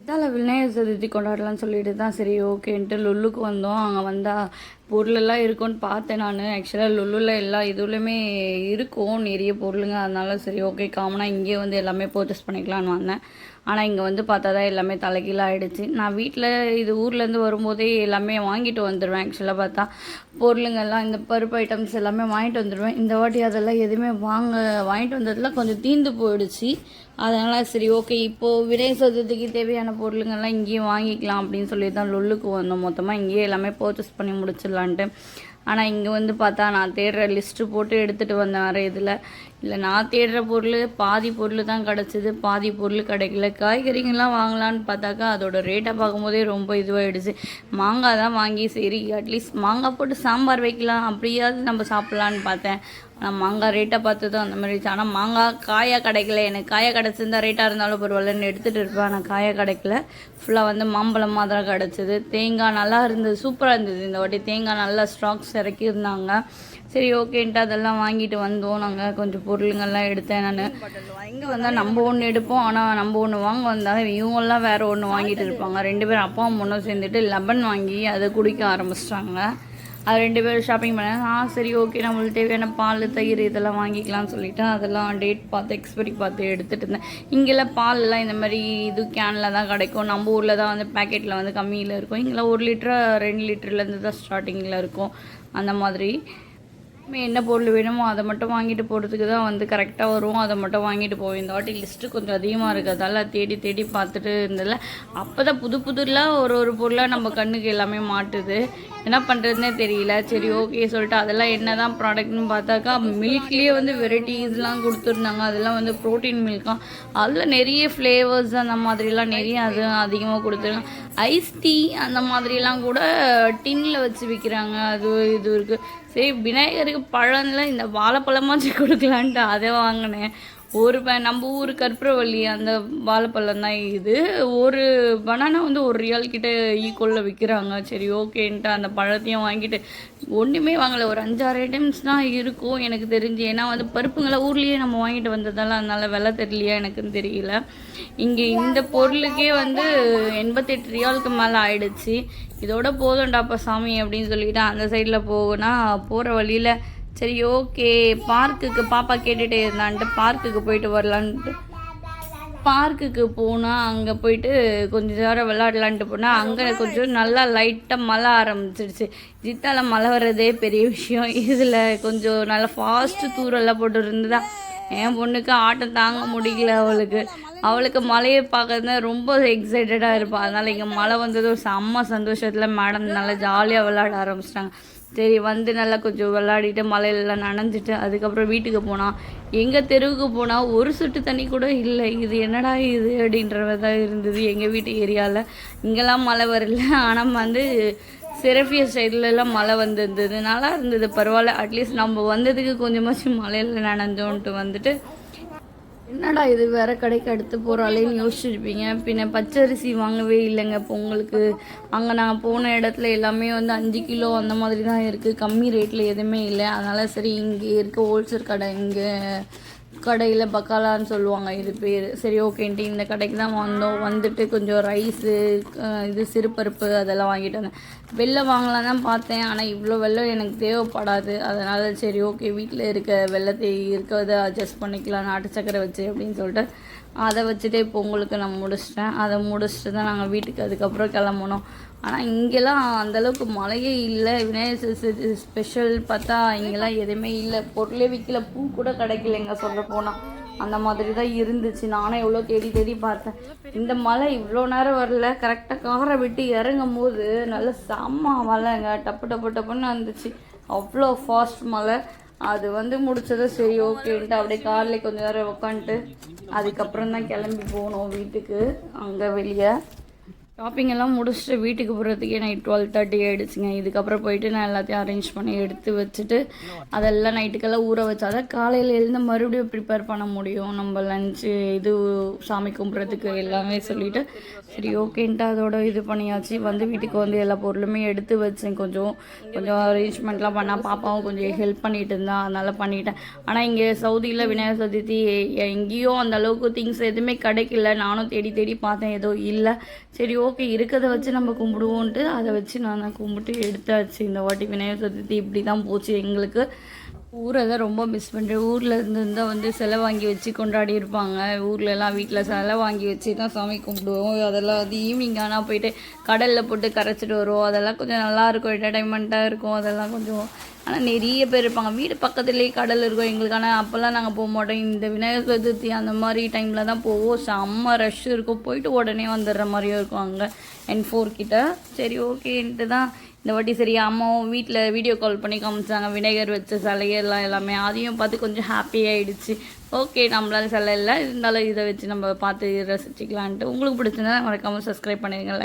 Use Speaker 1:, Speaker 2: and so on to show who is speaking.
Speaker 1: இதால் விநாயகர் சதுர்த்தி கொண்டாடலாம்னு சொல்லிட்டு தான் சரி ஓகேன்ட்டு லுல்லுக்கு வந்தோம். அங்கே வந்தால் பொருளெல்லாம் இருக்கும்னு பார்த்தேன் நான். ஆக்சுவலாக லுல்லுவில் எல்லா இதுலேயுமே இருக்கும் நிறைய பொருளுங்க. அதனால சரி ஓகே காமனாக இங்கேயே வந்து எல்லாமே பர்ச்சேஸ் பண்ணிக்கலான்னு வந்தேன். ஆனால் இங்கே வந்து பார்த்தா தான் எல்லாமே தலைகீழாக ஆகிடுச்சு. நான் வீட்டில் இது ஊர்லேருந்து வரும்போதே எல்லாமே வாங்கிட்டு வந்துடுவேன். ஆக்சுவலாக பார்த்தா பொருளுங்கள்லாம் இந்த பருப்பு ஐட்டம்ஸ் எல்லாமே வாங்கிட்டு வந்துடுவேன். இந்த வாட்டி அதெல்லாம் எதுவுமே வாங்கிட்டு வந்ததில் கொஞ்சம் தீர்ந்து போயிடுச்சு. அதனால் சரி ஓகே இப்போது விநாயகர் சதுர்த்திக்கு தேவையான பொருளுங்கள்லாம் இங்கேயும் வாங்கிக்கலாம் அப்படின்னு சொல்லி தான் லுல்லுக்கு வந்தோம். மொத்தமாக இங்கேயே எல்லாமே பர்ச்சேஸ் பண்ணி முடிச்சிடலான்ட்டு. ஆனால் இங்கே வந்து பார்த்தா நான் தேடுற லிஸ்ட்டு போட்டு எடுத்துகிட்டு வந்தேன் வேறு இதில். இல்லை நான் தேடுற பொருள் பாதி பொருள் தான் கிடச்சிது, பாதி பொருள் கிடைக்கல. காய்கறிங்கள்லாம் வாங்கலான்னு பார்த்தாக்கா அதோட ரேட்டை பார்க்கும்போதே ரொம்ப இதுவாகிடுச்சு. மாங்காய் தான் வாங்கி சரி அட்லீஸ்ட் மாங்காய் போட்டு சாம்பார் வைக்கலாம் அப்படியாவது நம்ம சாப்பிட்லான்னு பார்த்தேன். ஆனால் மாங்காய் ரேட்டை பார்த்து தான் அந்த மாதிரி. ஆனால் மாங்காய் காயாக கிடைக்கல. எனக்கு காயாக கிடச்சிருந்தா ரேட்டாக இருந்தாலும் பரவாயில்லன்னு எடுத்துகிட்டு இருப்பேன். ஆனால் காயாக கிடைக்கல. ஃபுல்லாக வந்து மாம்பழமாக தான் கிடச்சிது. தேங்காய் நல்லா இருந்தது, சூப்பராக இருந்தது. இந்த வாட்டி தேங்காய் நல்லா ஸ்டாக்ஸ் இறக்கியிருந்தாங்க. சரி ஓகேன்ட்டு அதெல்லாம் வாங்கிட்டு வந்தோம். நாங்கள் கொஞ்சம் பொருளுங்கள்லாம் எடுத்தேன் நான். இங்கே வந்தால் நம்ம ஒன்று எடுப்போம், ஆனால் நம்ம ஒன்று வாங்க வந்தாலும் இவங்கெல்லாம் வேறு ஒன்று வாங்கிட்டு இருப்பாங்க. 2 பேரும் அப்பாவும் பொண்ணும் சேர்ந்துட்டு லெமன் வாங்கி அதை குடிக்க ஆரம்பிச்சிட்டாங்க. அது 2 பேரும் ஷாப்பிங் பண்ணாங்க. சரி ஓகே நம்மளுக்கு தேவையான பால் தயிர் இதெல்லாம் வாங்கிக்கலாம்னு சொல்லிவிட்டு அதெல்லாம் டேட் பார்த்து எக்ஸ்பைரி பார்த்து எடுத்துகிட்டு இருந்தேன். இங்கெல்லாம் பால்லாம் இந்த மாதிரி இது கேனில் தான் கிடைக்கும். நம்ம ஊரில் தான் வந்து பேக்கெட்டில் வந்து கம்மியில் இருக்கும். இங்கெல்லாம் 1 லிட்டரு 2 லிட்டர்லேருந்து தான் ஸ்டார்டிங்கில் இருக்கும். அந்த மாதிரி என்ன பொருள் வேணுமோ அதை மட்டும் வாங்கிட்டு போகிறதுக்கு தான் வந்து கரெக்டாக வரும். அதை மட்டும் வாங்கிட்டு போவோம். இந்த வாட்டி லிஸ்ட்டு கொஞ்சம் அதிகமாக இருக்கிறதால தேடி தேடி பார்த்துட்டு இருந்ததில்ல. அப்போ தான் புதுல ஒரு பொருளாக நம்ம கண்ணுக்கு எல்லாமே மாட்டுது. என்ன பண்ணுறதுனே தெரியல. சரி ஓகே சொல்லிட்டு அதெல்லாம் என்ன தான் ப்ராடக்ட்னு பார்த்தாக்கா மில்க்லேயே வந்து வெரைட்டிஸ்லாம் கொடுத்துருந்தாங்க. அதெல்லாம் வந்து ப்ரோட்டீன் மில்காக அதில் நிறைய ஃப்ளேவர்ஸ் அந்த மாதிரிலாம் நிறைய அது அதிகமாக கொடுத்துருக்காங்க. ஐஸ் டீ அந்த மாதிரிலாம் கூட டின்னில் வச்சு விற்கிறாங்க. அது இது இருக்குது. சரி விநாயகருக்கு பழம்ல இந்த வாழைப்பழமாச்சு கொடுக்கலான்ட்டு அதை வாங்கினேன். நம்ம ஊர் கற்பூரவள்ளி அந்த வாழைப்பழம் தான் இது. ஒரு பனானா வந்து ₹1 கிட்ட ஈக்குவலில் விற்கிறாங்க. சரி ஓகேன்ட்டு அந்த பழத்தையும் வாங்கிட்டு ஒன்றுமே வாங்கலை. ஒரு 5-6 ஐட்டம்ஸ் தான் இருக்கும் எனக்கு தெரிஞ்சு. ஏன்னா வந்து பருப்புங்களை ஊர்லேயே நம்ம வாங்கிட்டு வந்ததால் அதனால் விலை தெரியலையா எனக்குன்னு தெரியல. இங்கே இந்த பொருளுக்கே வந்து ₹88 மேலே ஆயிடுச்சு. இதோட போதும்டாப்பா சாமி அப்படின்னு சொல்லிட்டு அந்த சைடில் போகிற வழியில் சரி ஓகே பார்க்குக்கு பாப்பா கேட்டுகிட்டே இருந்தான்ட்டு பார்க்குக்கு போயிட்டு வரலான்ட்டு பார்க்குக்கு போனால் அங்கே போயிட்டு கொஞ்சம் நேரம் விளையாடலான்ட்டு போனால் அங்கே கொஞ்சம் நல்லா லைட்டாக மழை ஆரம்பிச்சிடுச்சு. ஜித்தால மழை வர்றதே பெரிய விஷயம். இதில் கொஞ்சம் நல்லா ஃபாஸ்ட்டு தூரெல்லாம் போட்டு இருந்ததா என் பொண்ணுக்கு ஆட்டம் தாங்க முடியல. அவளுக்கு மழையை பார்க்கறது ரொம்ப எக்ஸைட்டடாக இருப்பாள். அதனால் இங்கே மழை வந்தது ஒரு செம்ம சந்தோஷத்தில் மேடம் நல்லா ஜாலியாக விளையாட ஆரம்பிச்சிட்டாங்க. சரி வந்து நல்லா கொஞ்சம் விளையாடிட்டு மழையிலலாம் நனைஞ்சிட்டு அதுக்கப்புறம் வீட்டுக்கு போனால் எங்கள் தெருவுக்கு போனால் ஒரு சொட்டு தண்ணி கூட இல்லை. இது என்னடா இது அப்படின்றத தான் இருந்தது எங்கள் வீட்டு ஏரியாவில். இங்கெல்லாம் மழை வரல. ஆனால் வந்து செரஃபியா சைட்லலாம் மழை வந்திருந்தது, நல்லா இருந்தது. பரவாயில்ல அட்லீஸ்ட் நம்ம வந்ததுக்கு கொஞ்சமாச்சும் மழையில் நனைஞ்சோன்ட்டு வந்துட்டு என்னடா இது வேறு கடைக்கு அடுத்து போகிறாளேன்னு யோசிச்சுருப்பீங்க. பின்ன பச்சரிசி வாங்கவே இல்லைங்க பொங்கலுக்கு. அங்கே நாங்கள் போன இடத்துல எல்லாமே வந்து 5 கிலோ அந்த மாதிரி தான் இருக்குது. கம்மி ரேட்டில் எதுவுமே இல்லை. அதனால் சரி இங்கே இருக்க ஹோல்சேல் கடை இங்கே கடையில் பக்காலான்னு சொல்லுவாங்க இது பேர். சரி ஓகேன்ட்டு இந்த கடைக்கு தான் வந்தோம். வந்துட்டு கொஞ்சம் ரைஸு இது சிறுபருப்பு அதெல்லாம் வாங்கிட்டு வந்தேன். வெள்ளம் வாங்கலாம் தான் பார்த்தேன். ஆனால் இவ்வளோ வெள்ளம் எனக்கு தேவைப்படாது. அதனால் சரி ஓகே வீட்டில் இருக்க வெள்ளத்தை இருக்கிறத அட்ஜஸ்ட் பண்ணிக்கலாம் நாட்டு சக்கரை வச்சு அப்படின்னு சொல்லிட்டு அதை வச்சுட்டே பொங்கலுக்கு நான் முடிச்சிட்டேன். அதை முடிச்சுட்டு தான் நாங்கள் வீட்டுக்கு அதுக்கப்புறம் கிளம்புனோம். ஆனால் இங்கெல்லாம் அந்தளவுக்கு மழையே இல்லை. விநாயகர் ஸ்பெஷல் பார்த்தா இங்கெல்லாம் எதுவுமே இல்லை. பொருளே விற்கல, பூ கூட கிடைக்கலைங்க சொல்ல போனால். அந்த மாதிரி தான் இருந்துச்சு. நானும் எவ்வளோ தேடி தேடி பார்த்தேன். இந்த மழை இவ்வளோ நேரம் வரல. கரெக்டாக காரை விட்டு இறங்கும் போது நல்ல செம்ம மழைங்க. டப்புன்னு வந்துச்சு. அவ்வளோ ஃபாஸ்ட் மழை. அது வந்து முடிச்சதும் சரி ஓகேன்ட்டு அப்படியே காரில் கொஞ்சம் நேரம் உட்காந்துட்டு அதுக்கப்புறம் தான் கிளம்பி போகணும் வீட்டுக்கு. அங்கே வெளியே ஷாப்பிங் எல்லாம் முடிச்சுட்டு வீட்டுக்கு போகிறதுக்கே நைட் 12:30 ஆகிடுச்சுங்க. இதுக்கப்புறம் போயிட்டு நான் எல்லாத்தையும் அரேஞ்ச் பண்ணி எடுத்து வச்சுட்டு அதெல்லாம் நைட்டுக்கெல்லாம் ஊற வச்சாதான் காலையில் எழுந்து மறுபடியும் ப்ரிப்பேர் பண்ண முடியும். நம்ம லஞ்சு இது சாமி கும்பிட்றதுக்கு எல்லாமே சொல்லிவிட்டு சரி ஓகேன்ட்டு அதோட இது பண்ணியாச்சு. வந்து வீட்டுக்கு வந்து எல்லா பொருளுமே எடுத்து வச்சேன். கொஞ்சம் அரேஞ்ச்மெண்ட்லாம் பண்ணால் பாப்பாவும் கொஞ்சம் ஹெல்ப் பண்ணிட்டு இருந்தான், அதனால் பண்ணிட்டேன். ஆனால் இங்கே சவுதியில் விநாயகர் சதுர்த்தி எங்கேயும் அந்த அளவுக்கு திங்ஸ் எதுவுமே கிடைக்கல. நானும் தேடி தேடி பார்த்தேன், ஏதோ இல்லை. சரி ஓகே இருக்கிறத வச்சு நம்ம கும்பிடுவோன்ட்டு அதை வச்சு நான் கும்பிட்டு எடுத்தாச்சு. இந்த வாட்டி விநாயகர் சதுர்த்தி இப்படி தான் போச்சு எங்களுக்கு. ஊரை தான் ரொம்ப மிஸ் பண்ணுறேன். ஊரில் இருந்தால் வந்து செலை வாங்கி வச்சு கொண்டாடி இருப்பாங்க. ஊர்லலாம் வீட்டில் செலை வாங்கி வச்சு தான் சாமி கும்பிடுவோம். அதெல்லாம் வந்து ஈவினிங் ஆனால் போயிட்டு கடலில் போட்டு கரைச்சிட்டு வருவோம். அதெல்லாம் கொஞ்சம் நல்லாயிருக்கும், என்டர்டைன்மெண்ட்டாக இருக்கும். அதெல்லாம் கொஞ்சம் ஆனால் நிறைய பேர் இருப்பாங்க. வீடு பக்கத்துலேயே கடல் இருக்கும் எங்களுக்கு. ஆனால் அப்போல்லாம் நாங்கள் போக மாட்டோம். இந்த விநாயகர் சதுர்த்தி அந்த மாதிரி டைமில் தான் போவோம். செம்ம ரஷ் இருக்கும். போயிட்டு உடனே வந்துடுற மாதிரியும் இருக்கும் அங்கே N4 கிட்ட. சரி ஓகேன்ட்டு தான் இந்த வாட்டி சரி அம்மாவும் வீட்டில் வீடியோ கால் பண்ணி காமிச்சாங்க விநாயகர் வச்ச சிலையெல்லாம் எல்லாமே. அதையும் பார்த்து கொஞ்சம் ஹாப்பி ஆகிடுச்சு. ஓகே நம்மளால சிலை இல்லை இருந்தாலும் இதை வச்சு நம்ம பார்த்து ரசிச்சிக்கலான்ட்டு. உங்களுக்கு பிடிச்சிருந்தா மறக்காமல் சப்ஸ்கிரைப் பண்ணிடுங்க.